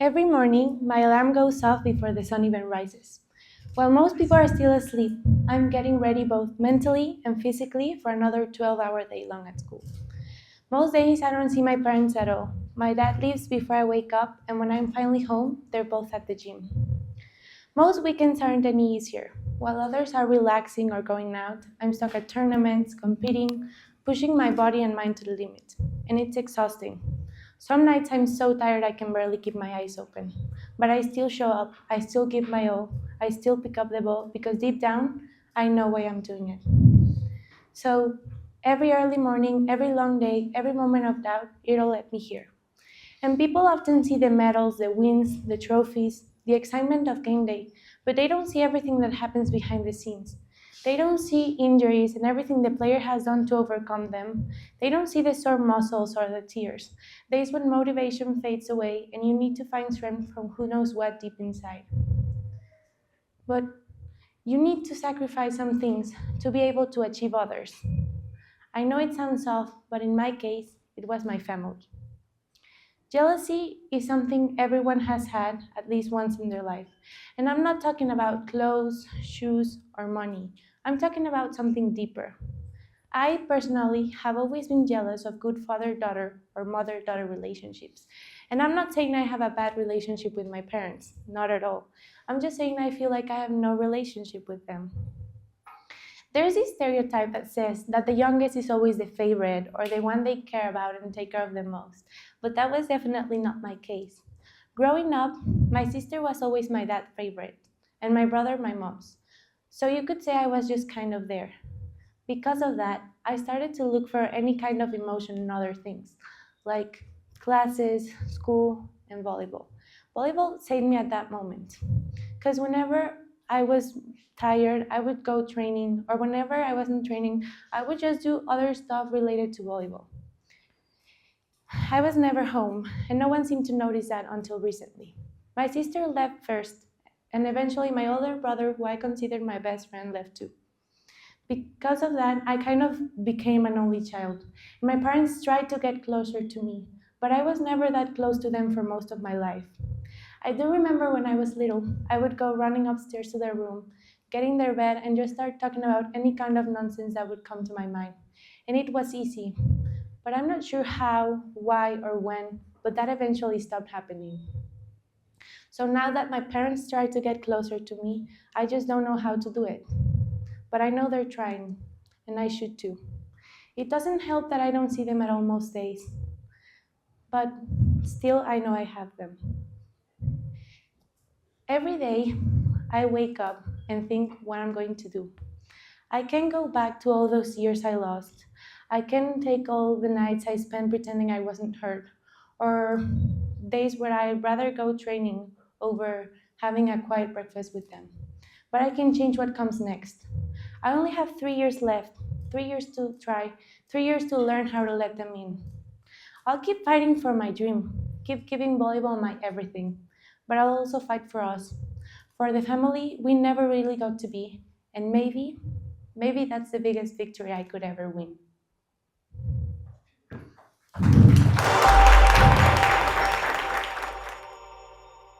Every morning, my alarm goes off before the sun even rises. While most people are still asleep, I'm getting ready both mentally and physically for another 12-hour day long at school. Most days, I don't see my parents at all. My dad leaves before I wake up, and when I'm finally home, they're both at the gym. Most weekends aren't any easier. While others are relaxing or going out, I'm stuck at tournaments, competing, pushing my body and mind to the limit. And it's exhausting. Some nights I'm so tired I can barely keep my eyes open. But I still show up, I still give my all, I still pick up the ball because deep down, I know why I'm doing it. So every early morning, every long day, every moment of doubt, it'll let me hear. And people often see the medals, the wins, the trophies, the excitement of game day, but they don't see everything that happens behind the scenes. They don't see injuries and everything the player has done to overcome them. They don't see the sore muscles or the tears. Days when motivation fades away and you need to find strength from who knows what deep inside. But you need to sacrifice some things to be able to achieve others. I know it sounds soft, but in my case, it was my family. Jealousy is something everyone has had at least once in their life. And I'm not talking about clothes, shoes, or money. I'm talking about something deeper. I personally have always been jealous of good father-daughter or mother-daughter relationships. And I'm not saying I have a bad relationship with my parents, not at all. I'm just saying I feel like I have no relationship with them. There's this stereotype that says that the youngest is always the favorite or the one they care about and take care of the most, but that was definitely not my case. Growing up, my sister was always my dad's favorite, and my brother my mom's. So you could say I was just kind of there. Because of that, I started to look for any kind of emotion in other things, like classes, school, and volleyball. Volleyball saved me at that moment, because whenever I was tired, I would go training, or whenever I wasn't training, I would just do other stuff related to volleyball. I was never home, and no one seemed to notice that until recently. My sister left first, and eventually my older brother, who I considered my best friend, left too. Because of that, I kind of became an only child. My parents tried to get closer to me, but I was never that close to them for most of my life. I do remember when I was little, I would go running upstairs to their room, get in their bed, and just start talking about any kind of nonsense that would come to my mind. And it was easy, but I'm not sure how, why, or when, but that eventually stopped happening. So now that my parents try to get closer to me, I just don't know how to do it. But I know they're trying, and I should too. It doesn't help that I don't see them at all most days, but still I know I have them. Every day, I wake up and think what I'm going to do. I can go back to all those years I lost. I can take all the nights I spent pretending I wasn't hurt, or days where I'd rather go training over having a quiet breakfast with them. But I can change what comes next. I only have 3 years left, 3 years to try, 3 years to learn how to let them in. I'll keep fighting for my dream, keep giving volleyball my everything, but I'll also fight for us, for the family we never really got to be, and maybe that's the biggest victory I could ever win.